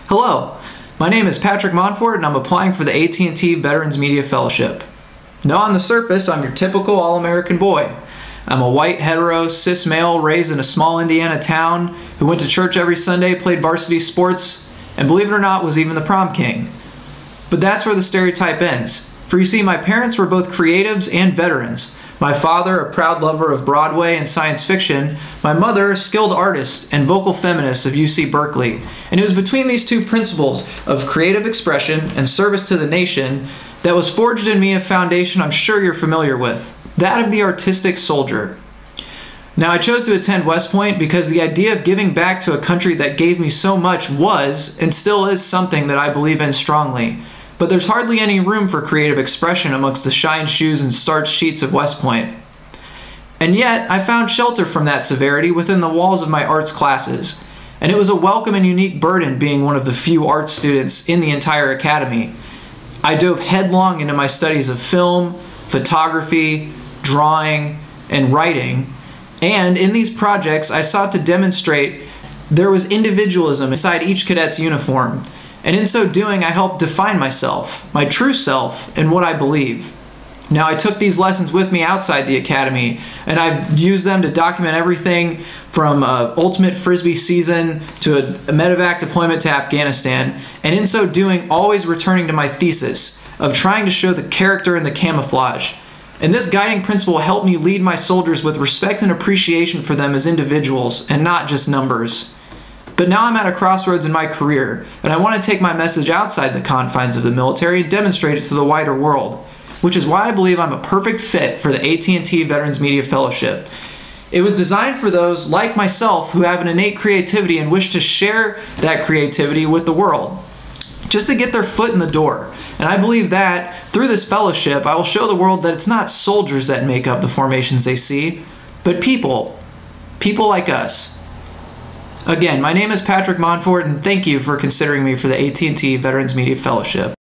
Hello, my name is Patrick Monfort and I'm applying for the AT&T Veterans Media Fellowship. Now on the surface, I'm your typical all-American boy. I'm a white, hetero, cis male raised in a small Indiana town who went to church every Sunday, played varsity sports, and believe it or not, was even the prom king. But that's where the stereotype ends. For you see, my parents were both creatives and veterans. My father, a proud lover of Broadway and science fiction, my mother, a skilled artist and vocal feminist of UC Berkeley. And it was between these two principles of creative expression and service to the nation that was forged in me a foundation I'm sure you're familiar with, that of the artistic soldier. Now, I chose to attend West Point because the idea of giving back to a country that gave me so much was, and still is, something that I believe in strongly. But there's hardly any room for creative expression amongst the shine shoes and starched sheets of West Point. And yet, I found shelter from that severity within the walls of my arts classes, and it was a welcome and unique burden being one of the few art students in the entire academy. I dove headlong into my studies of film, photography, drawing, and writing, and in these projects I sought to demonstrate there was individualism inside each cadet's uniform. And in so doing, I helped define myself, my true self, and what I believe. Now, I took these lessons with me outside the academy, and I've used them to document everything from ultimate Frisbee season to a medevac deployment to Afghanistan, and in so doing, always returning to my thesis of trying to show the character and the camouflage. And this guiding principle helped me lead my soldiers with respect and appreciation for them as individuals, and not just numbers. But now I'm at a crossroads in my career, and I want to take my message outside the confines of the military and demonstrate it to the wider world, which is why I believe I'm a perfect fit for the AT&T Veterans Media Fellowship. It was designed for those like myself who have an innate creativity and wish to share that creativity with the world, just to get their foot in the door. And I believe that through this fellowship, I will show the world that it's not soldiers that make up the formations they see, but people like us. Again, my name is Patrick Monfort, and thank you for considering me for the AT&T Veterans Media Fellowship.